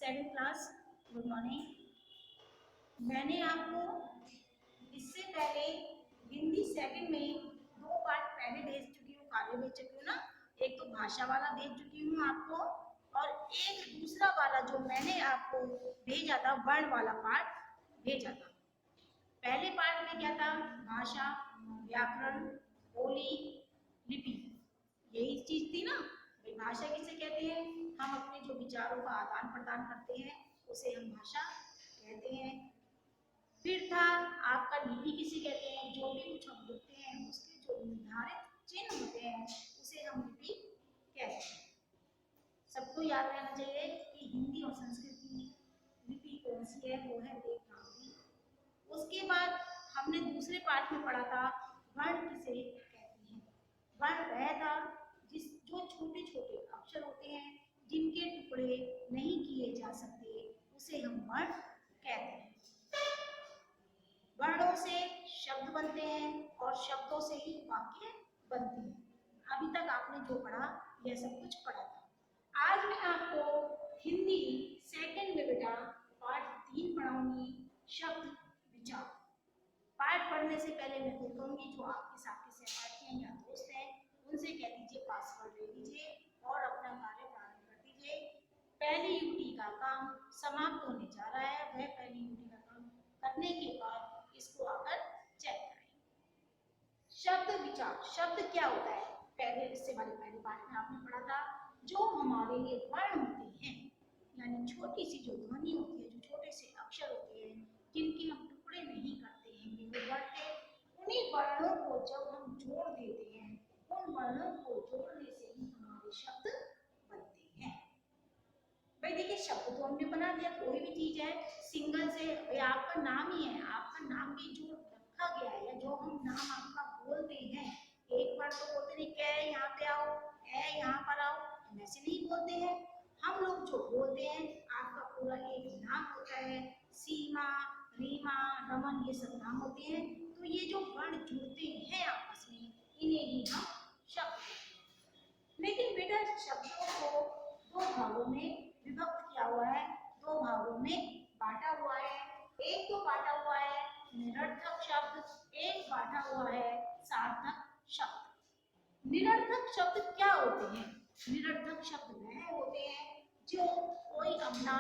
Second class, good morning. मैंने आपको इससे पहले हिंदी सेकंड में 2 पार्ट पहले भेज चुकी हूँ, कार्य भेज चुकी हूँ ना। एक तो भाषा वाला भेज चुकी हूँ आपको, और एक दूसरा वाला जो मैंने आपको भेजा था वर्ण वाला पार्ट भेजा था। पहले पार्ट में क्या था? भाषा, व्याकरण, बोली, लिपि, यही चीज थी ना। भाषा किसे कहते हैं? हम अपने जो विचारों का आदान प्रदान करते हैं उसे हम भाषा कहते हैं। फिर था आपका लिपि किसे कहते हैं? जो भी कुछ हम लिखते हैं उसके जो निर्धारित चिन्ह होते हैं उसे हम लिपि कहते हैं। सबको याद रहना चाहिए कि हिंदी और संस्कृत की लिपि कौन सी है, वो है देवनागरी। उसके बाद हमने दूसरे पाठ में पढ़ा था वर्ण किसे कहते हैं। वर्ण वह था जो छोटे छोटे अक्षर होते हैं जिनके टुकड़े नहीं किए जा सकते, उसे हम वर्ण कहते हैं। वर्णों से शब्द बनते हैं और शब्दों से ही वाक्य बनते हैं। अभी तक आपने जो पढ़ा यह सब कुछ पढ़ा था। आज मैं आपको हिंदी सेकंड में बेटा पाठ 3 पढ़ाऊंगी, शब्द विचार। पाठ पढ़ने से पहले मैं फिर कहूंगी जो आपके साथ के सहपाठी हैं या दोस्त हैं उनसे कह दीजिए पासवर्ड ले लीजिए और अपना कार्य प्रारंभ कर दीजिए। पहली यूटी का काम समाप्त होने जा रहा है, वह पहली यूटी का काम करने के बाद इसको आकर चेक करें। शब्द विचार, शब्द क्या होता है? पहले इससे पहले पाठ में आपने पढ़ा था जो हमारे लिए वर्ण होते हैं, यानी छोटी सी जो ध्वनि होती है, जो छोटे से अक्षर होते हैं जिनके हम टुकड़े नहीं करते हैं, ये वर्ण है। उन्हीं वर्णों को जब हम जोड़ देते हैं, उन वर्णों को जोड़ने से ही हमारे शब्द बनते हैं। भाई देखिए, शब्द तो हमने बना दिया, कोई भी चीज है सिंगल से, आपका नाम ही है, आपका नाम भी जो रखा गया है या जो हम नाम आपका बोलते हैं, एक बार तो बोलते नहीं कै यहाँ पे आओ, ए यहाँ पर आओ, वैसे नहीं बोलते हैं। हम लोग जो बोलते हैं आपका पूरा एक नाम होता है, सीमा, रीमा, रमन, ये सब नाम होते हैं। तो ये जो वर्ण जुड़ते हैं आपस में, इन्हें ही हम शब्द कहते हैं। लेकिन बेटा शब्दों को 2 भागों में विभक्त किया हुआ है, 2 भागों में बांटा हुआ है। एक तो बांटा हुआ है निरर्थक शब्द, एक बांटा हुआ है सार्थक शब्द। निरर्थक शब्द क्या होते हैं? निरर्थक शब्द वह होते हैं जो कोई अपना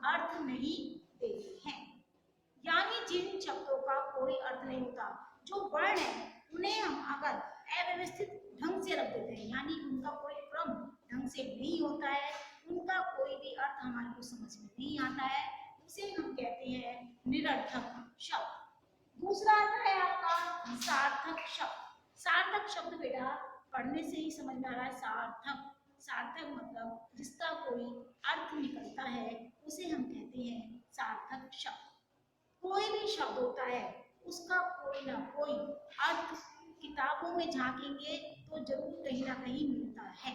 अर्थ नहीं देते हैं, यानी जिन शब्दों का कोई अर्थ नहीं होता। जो वर्ण है उन्हें हम अगर अव्यवस्थित ढंग से रख देते हैं, यानी उनका कोई क्रम ढंग से नहीं होता है, उनका कोई भी अर्थ हमारे को समझ में नहीं आता है, उसे हम कहते हैं निरर्थक शब्द। दूसरा आता है आपका सार्थक शब्द। सार्थक शब्द बेटा पढ़ने से ही समझ में आ रहा है, सार्थक, सार्थक मतलब जिसका कोई अर्थ निकलता है उसे हम कहते हैं सार्थक शब्द। कोई भी शब्द होता है उसका कोई ना कोई अर्थ किताबों में झांकेंगे तो जरूर कहीं ना कहीं मिलता है।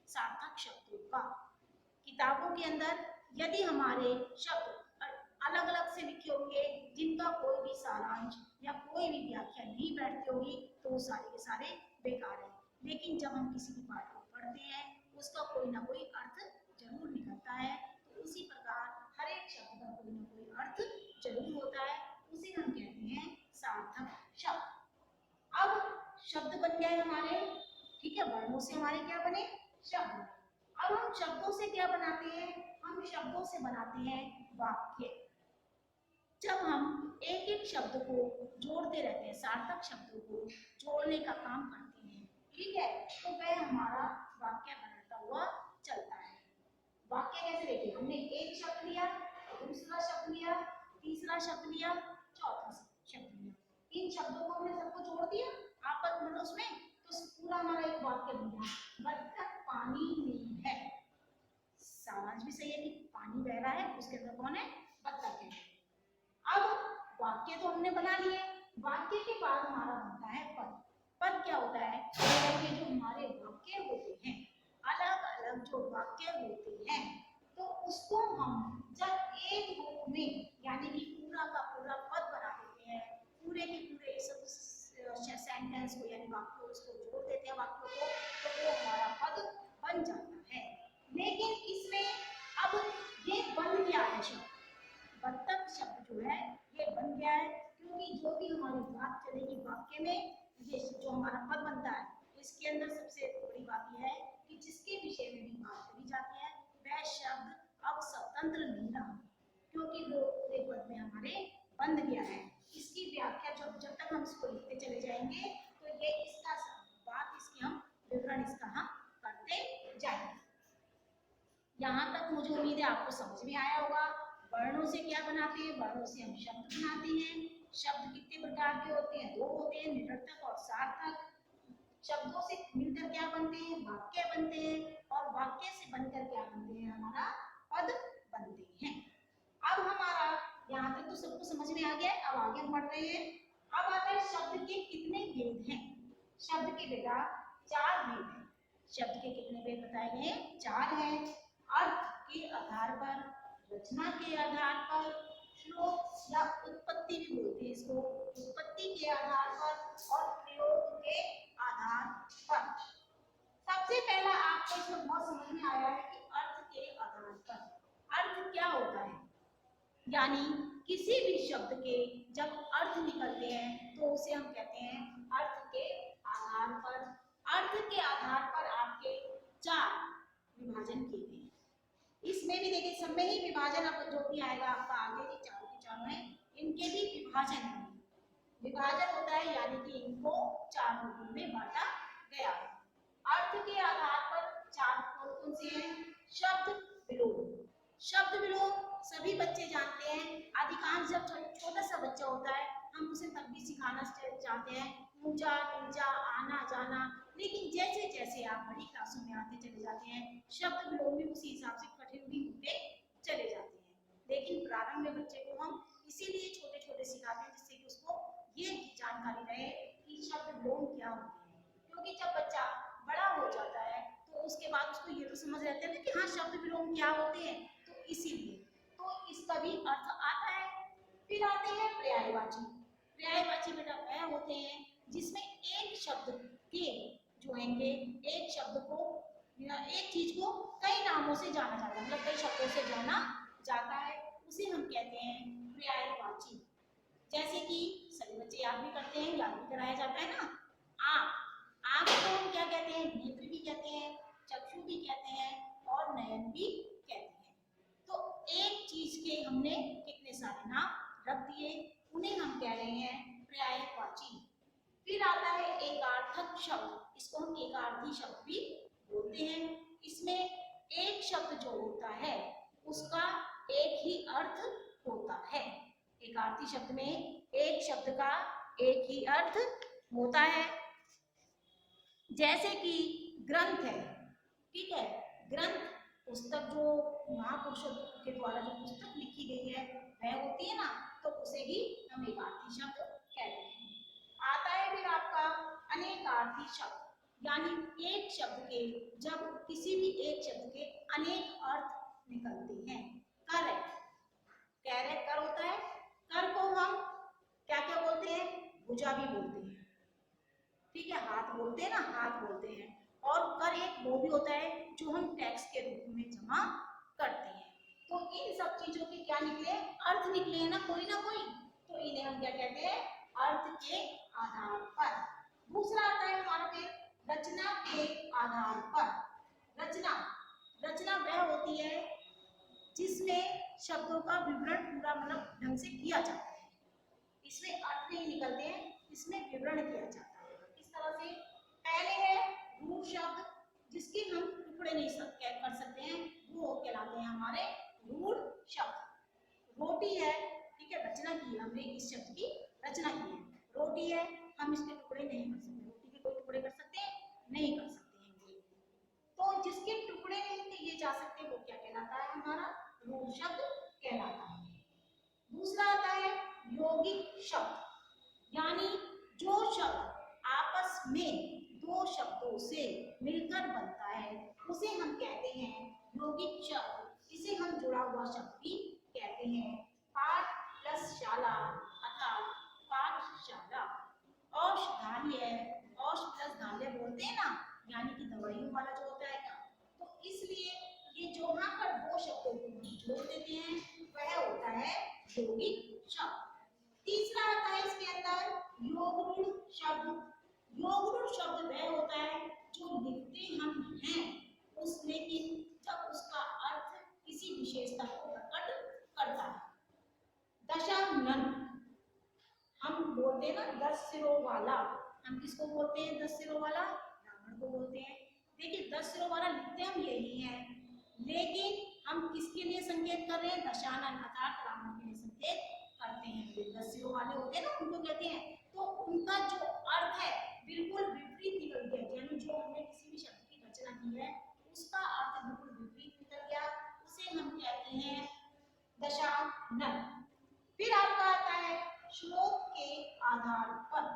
सार्थक शब्दों का किताबों के अंदर यदि हमारे शब्द अलग अलग से लिखे होंगे जिनका कोई भी सारांश या कोई भी व्याख्या नहीं बैठती होगी तो वो सारे के सारे बेकार है। लेकिन जब हम किसी भी पाठ को पढ़ते हैं उसका कोई ना कोई अर्थ जरूर निकलता है। तो उसी प्रकार हर एक शब्द का कोई ना कोई अर्थ जरूर होता है, उसे हम कहते हैं सार्थक शब्द। अब शब्द बन गए हमारे, ठीक है, वर्णों से हमारे क्या बने? शब्द। अब हम शब्दों से क्या बनाते हैं? हम शब्दों से बनाते हैं वाक्य। जब हम एक एक शब्द को जोड़ते रहते हैं, सार्थक शब्दों को जोड़ने का काम करते हैं, ठीक है, तो वह हमारा वाक्य बनता हुआ चलता है। वाक्य कैसे? देखिए, हमने एक शब्द लिया, दूसरा शब्द लिया, तीसरा शब्द लिया, चौथा शब्द लिया, इन शब्दों को हमने सबको जोड़ दिया आपस में उसमें, तो पूरा हमारा एक वाक्य बन गया। बत्तख पानी में है, सारांश भी सही है कि पानी बह रहा है, उसके अंदर कौन है? बत्तख है। अब वाक्य तो हमने बना लिए, वाक्य के बाद हमारा बनता है पद। पद क्या होता है? ये जो हमारे वाक्य होते हैं, अलग अलग जो वाक्य होते हैं, तो उसको हम जब एक रूप में यानी कि पूरा का पूरा पद बना देते हैं, पूरे के पूरे सब सेंटेंस को यानी वाक्यों उसको जोड़ देते हैं वाक्यों को, तो वो हमारा पद बन जाता है। लेकिन इसमें अब ये बन जो भी हमारी बात चलेगी वाक्य में, ये जो हमारा पद बनता है इसके अंदर सबसे बड़ी बात यह है कि जिसके विषय में भी बात करी जाती है वह शब्द अब स्वतंत्र नहीं रहा, क्योंकि वो पूरे पद में हमारे बंध गया है। इसकी व्याख्या जब तक हम इसको लिखते चले जाएंगे तो ये इसका बात, इसकी हम विवरण इसका हम करते जाएंगे। यहाँ तक मुझे उम्मीद है आपको समझ में आया होगा। वर्णों से क्या बनाते हैं? वर्णों से हम शब्द बनाते हैं। शब्द कितने प्रकार के होते हैं? दो होते हैं, निरर्थक और सार्थक। शब्दों से मिलकर क्या बनते हैं? वाक्य बनते हैं, और वाक्य से बनकर क्या बनते हैं? हमारा पद बनते हैं। अब हमारा यहाँ तक तो सबको समझ में आ गया है। अब आगे हम बढ़ रहे हैं। अब आता है शब्द के कितने भेद हैं। शब्द के बेटा 4 भेद हैं। शब्द के कितने भेद बताए गए? 4 हैं। अर्थ के आधार पर, रचना के आधार पर, श्लोक या उत्पत्ति भी बोलते हैं इसको, उत्पत्ति के आधार पर और प्रयोग के आधार पर। सबसे पहला आपको इसमें बहुत समझ में आया है कि अर्थ के आधार पर। अर्थ क्या होता है? यानी किसी भी शब्द के जब अर्थ निकलते हैं तो उसे हम कहते हैं अर्थ के आधार पर। अर्थ के आधार पर आपके 4 विभाजन किए गए। इसमें भी देखिए, सब में ही विभाजन आपको जो भी आएगा आपका आगे ही चारों के चारों है, इनके भी विभाजन है। विभाजन होता है यानी कि इनको 4 रूपों में बांटा गया है। अर्थ के आधार पर 4 कौन से हैं? शब्द विलोम। शब्द विलोम सभी बच्चे जानते हैं। अधिकांश जब छोटा सा बच्चा होता है हम उसे तब भी सिखाना चाहते हैं, ऊंचा नीचा आना जाना, लेकिन जैसे जैसे आप बड़ी क्लासों में आते चले जाते हैं शब्द विलोम भी उसी हिसाब से कठिन भी होते चले जाते हैं। लेकिन प्रारंभ में बच्चे को हम इसीलिए छोटे छोटे सिखाते हैं जिससे कि उसको ये जानकारी रहे कि शब्द विलोम क्या होते हैं, क्योंकि जब बच्चा बड़ा हो जाता है तो उसके बाद उसको ये तो समझ रहता है कि हाँ शब्द विलोम क्या होते हैं, तो इसीलिए तो इसका भी अर्थ आता है। फिर आते हैं पर्यायवाची। पर्यायवाची बेटा वह होते हैं जिसमें एक शब्द के जो हैंगे, एक शब्द को या एक चीज को कई नामों से जाना जाता है, मतलब कई शब्दों से जाना जाता है, उसे हम कहते हैं पर्यायवाची। जैसे कि सभी बच्चे याद भी करते हैं, याद भी कराया जाता है ना, आँख। आँख को हम क्या कहते हैं? नेत्र भी कहते हैं, चक्षु भी कहते हैं और नयन भी कहते हैं। तो एक चीज के हमने कितने सारे नाम रख दिए, उन्हें हम कह रहे हैं पर्यायवाची। फिर आता है एकार्थक शब्द, इसको हम एकार्थी शब्द भी बोलते हैं। इसमें एक शब्द जो होता है उसका एक ही अर्थ होता है। एकार्थी शब्द में एक शब्द का एक ही अर्थ होता है। जैसे कि ग्रंथ है, ठीक है, ग्रंथ पुस्तक जो महापुरुषों के द्वारा जो पुस्तक लिखी गई है वह होती है ना, तो उसे भी हम एकार्थी शब्द कहते हैं। आता है फिर आपका अनेकार्थी शब्द, यानी एक शब्द के जब किसी भी एक शब्द के अनेक अर्थ निकलते हैं। कर है, कर है, कर होता है, कर को हम क्या क्या बोलते हैं? भुजा भी बोलते हैं, ठीक है, हाथ बोलते हैं ना, हाथ बोलते हैं। और कर एक वो भी होता है जो हम टैक्स के रूप में जमा करते हैं। तो इन सब चीजों के क्या निकले? अर्थ निकले हैं ना कोई, तो इन्हें हम क्या कहते हैं? अर्थ के आधार पर। दूसरा आता है हमारा फिर रचना के आधार पर। रचना, रचना वह होती है जिसमें शब्दों का विवरण पूरा मतलब ढंग से किया जाता है। इसमें अर्थ नहीं निकलते हैं, इसमें विवरण किया जाता है। इस तरह से पहले है रूढ़ शब्द, जिसके हम टुकड़े नहीं कर सकते हैं, वो कहलाते हैं हमारे रूढ़ शब्द। रोटी है, ठीक है, रचना की है हमने, इस शब्द की रचना की है। रोटी है, हम इसके टुकड़े नहीं कर सकते, रोटी के कोई टुकड़े कर सकते हैं? नहीं कर सकते हैं। तो जिसके टुकड़े नहीं किए जा सकते वो क्या कहलाता है? हमारा रूढ़ शब्द कहलाता है। दूसरा आता है यौगिक शब्द, यानी जो शब्द आपस में दो शब्दों से मिलकर बनता है उसे हम कहते हैं यौगिक शब्द। इसे हम जुड़ा हुआ शब्द भी कहते हैं। पाठ प्लस शाला अर्थात पाठशाला। औषधालय, औष प्लस धालय बोलते हैं ना, यानी कि दवाइयों वाला जो होता है ना, तो इसलिए ये जो यहाँ पर दो शब्दों को जोड़ देते हैं वह होता है यौगिक शब्द। तीसरा आता है इसके बोलते हैं ना 10 सिरों वाला, हम किसको बोलते हैं 10 सिरों वाला? रावण को बोलते हैं। देखिए 10 सिरों वाला लिखते हम यही है, लेकिन हम किसके लिए संकेत कर रहे हैं? दशानन अर्थात रावण के लिए संकेत करते हैं। जो 10 सिरों वाले होते हैं ना उनको कहते हैं। तो उनका जो अर्थ है बिल्कुल विपरीत निकल गया, यानी जो हमने किसी भी शब्द की रचना की है उसका अर्थ बिल्कुल विपरीत निकल गया, उसे हम कहते हैं दशानन। फिर आपका आता है श्लोक के आधार पर,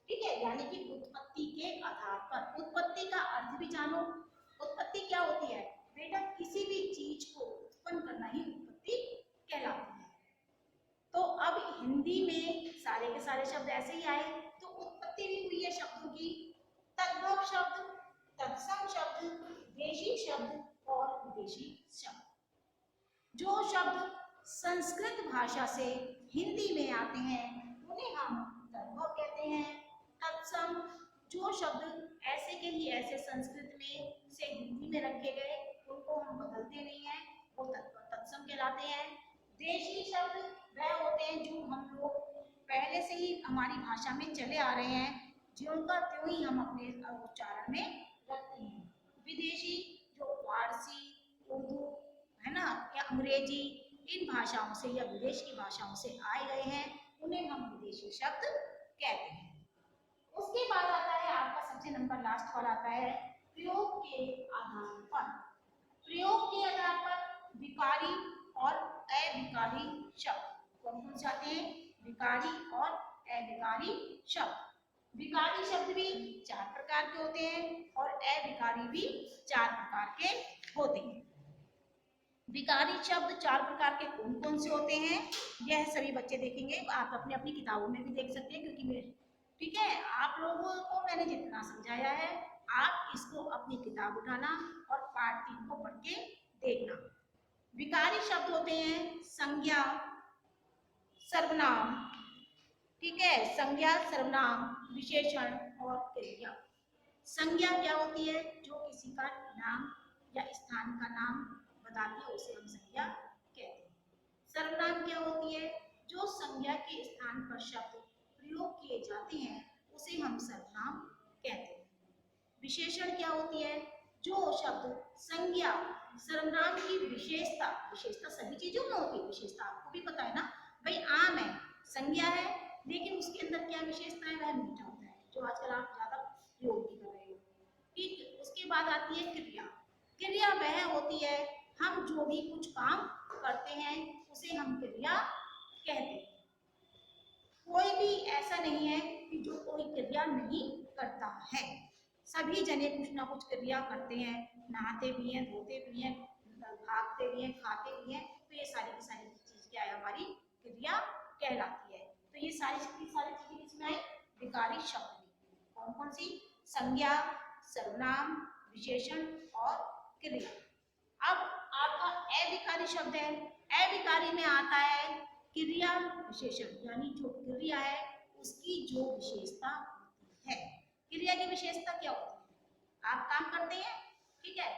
ठीक है, यानी कि उत्पत्ति के आधार पर। उत्पत्ति का अर्थ भी जानो। उत्पत्ति क्या होती है बेटा? किसी भी चीज को उत्पन्न करना ही उत्पत्ति कहलाती है। तो अब हिंदी में सारे के सारे शब्द ऐसे ही आए, तो उत्पत्ति भी हुई है शब्दों की। तद्भव शब्द, तत्सम शब्द, देशी शब्द और विदेशी शब्द। जो शब्द संस्कृत भाषा से हिंदी में आते हैं उन्हें हम तद्भव कहते हैं। तत्सम, जो शब्द ऐसे के लिए ऐसे संस्कृत में से हिंदी में रखे गए उनको हम बदलते नहीं हैं, वो तत्सम कहलाते हैं। देशी शब्द वह होते हैं जो हम लोग पहले से ही हमारी भाषा में चले आ रहे हैं, ज्यों का त्यों ही हम अपने उच्चारण में रखते हैं। विदेशी जो फारसी, उर्दू है ना, या अंग्रेजी, इन भाषाओं से या विदेश की भाषाओं से आए गए हैं उन्हें हम विदेशी शब्द कहते हैं। उसके बाद आता है आपका सबसे नंबर लास्ट वाला आता है प्रयोग के आधार पर। प्रयोग के आधार पर विकारी और अविकारी शब्द कौन कौन से आते हैं? विकारी और अविकारी शब्द। विकारी शब्द भी 4 प्रकार के होते हैं और अविकारी भी 4 प्रकार के होते हैं। विकारी शब्द 4 प्रकार के कौन कौन से होते हैं यह सभी बच्चे देखेंगे, आप अपनी अपनी किताबों में भी देख सकते हैं, क्योंकि मेरे ठीक है आप लोगों को मैंने जितना समझाया है आप इसको अपनी किताब उठाना और पाठ 3 को पढ़ के देखना। विकारी शब्द होते हैं संज्ञा, सर्वनाम, ठीक है, संज्ञा, सर्वनाम, विशेषण और क्रिया। संज्ञा क्या होती है? जो किसी का नाम या स्थान का नाम बताती है उसे हम संज्ञा कहते हैं। सर्वनाम क्या होती है? जो संज्ञा के स्थान पर शब्द प्रयोग किए जाते हैं उसे हम सर्वनाम कहते हैं। विशेषण क्या होती है? जो शब्द संज्ञा सर्वनाम की विशेषता, विशेषता सभी चीजों में होती है, विशेषता आपको भी पता है ना भाई, आम है, संज्ञा है, लेकिन उसके अंदर क्या विशेषता है? वह मीठा होता है, जो आजकल आप ज्यादा प्रयोग भी कर रहे हो, ठीक। उसके बाद आती है क्रिया। क्रिया वह होती है हम जो भी कुछ काम करते हैं उसे हम क्रिया कहते हैं। कोई भी ऐसा नहीं है कि जो कोई क्रिया नहीं करता है, सभी जने कुछ ना कुछ क्रिया करते हैं, नहाते भी हैं, धोते भी हैं, भागते भी हैं, खाते भी हैं, तो ये सारी की सारी चीज क्या है? हमारी क्रिया कहलाती है। तो ये सारी चीजें किसमें आई? विकारी शब्द में। कौन कौन सी? संज्ञा, सर्वनाम, विशेषण और क्रिया। अब आपका अविकारी शब्द है, अविकारी में आता है क्रिया विशेषण, यानी जो क्रिया है उसकी जो विशेषता होती है। क्रिया की विशेषता क्या होती है? आप काम करते हैं, ठीक है,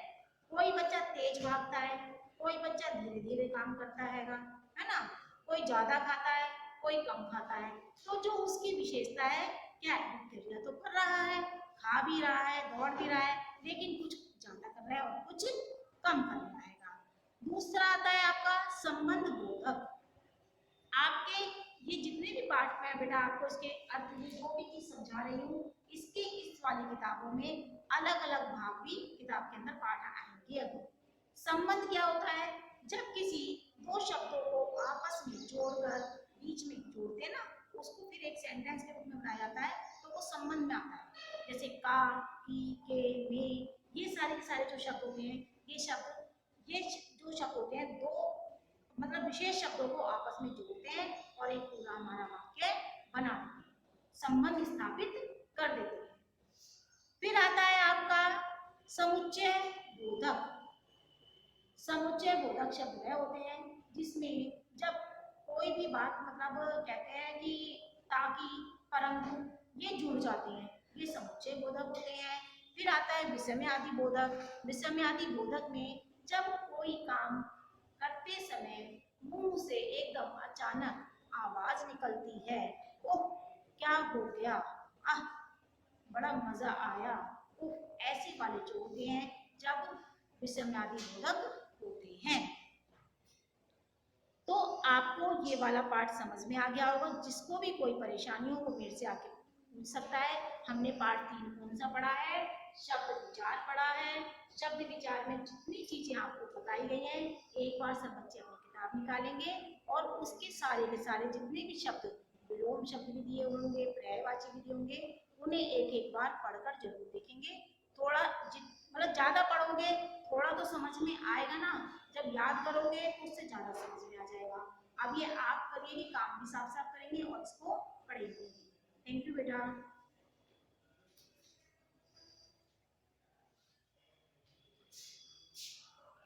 कोई बच्चा तेज भागता है, कोई बच्चा धीरे धीरे काम करता है ना, कोई ज्यादा खाता है, कोई कम खाता है, तो जो उसकी विशेषता है क्या है? क्रिया तो कर रहा है, खा भी रहा है, दौड़ भी रहा है, लेकिन कुछ ज्यादा कर रहा है और कुछ कम कर रहा है। दूसरा आता है आपका संबंध बोधक। आपके ये जितने भी पाठ में बेटा आपको इसके अर्थ जो भी चीज समझा रही हूँ, इसके इस वाली किताबों में अलग अलग भाग भी किताब के अंदर पाठ आएंगे। अब संबंध क्या होता है? जब किसी दो शब्दों को आपस में जोड़कर बीच में जोड़ते ना, उसको फिर एक सेंटेंस के रूप में बनाया जाता है, तो वो संबंध में आता है। जैसे का, की, के, में, ये सारे के सारे जो शब्द होते हैं, ये जो शब्द होते हैं दो मतलब विशेष शब्दों को आपस में जोड़ते हैं और एक पूरा हमारा वाक्य बनाते हैं, संबंध स्थापित कर देते हैं। फिर आता है आपका समुच्चय बोधक। समुच्चय बोधक शब्द वह होते हैं जिसमें जब कोई भी बात मतलब कहते हैं कि ताकि, परंतु, ये जुड़ जाते हैं, ये समुच्चय बोधक होते हैं। फिर आता है विषम आदि बोधक। विषम आदि बोधक में जब कोई काम करते समय मुंह से एकदम अचानक आवाज निकलती है, वो क्या हो गया, आह बड़ा मजा आया, उफ, ऐसे वाले जो होते हैं जब विषमयादि बोधक होते हैं। तो आपको ये वाला पार्ट समझ में आ गया होगा। जिसको भी कोई परेशानी हो वो मेरे से आके पूछ सकता है। हमने पार्ट 3 कौन सा पढ़ा है? शब्द विचार पढ़ा है। शब्द विचार में जितनी चीजें आपको बताई गई हैं, एक बार सब बच्चे अपनी किताब निकालेंगे और उसके सारे के सारे जितने भी शब्द, विलोम शब्द भी दिए होंगे, पर्यायवाची भी दिए होंगे, उन्हें एक एक बार पढ़कर जरूर देखेंगे। थोड़ा मतलब ज्यादा पढ़ोगे थोड़ा तो समझ में आएगा ना, जब याद करोगे तो उससे ज्यादा समझ में आ जाएगा। अब ये आप करिए, काम भी साफ साफ करेंगे और इसको पढ़ेंगे। थैंक यू बेटा।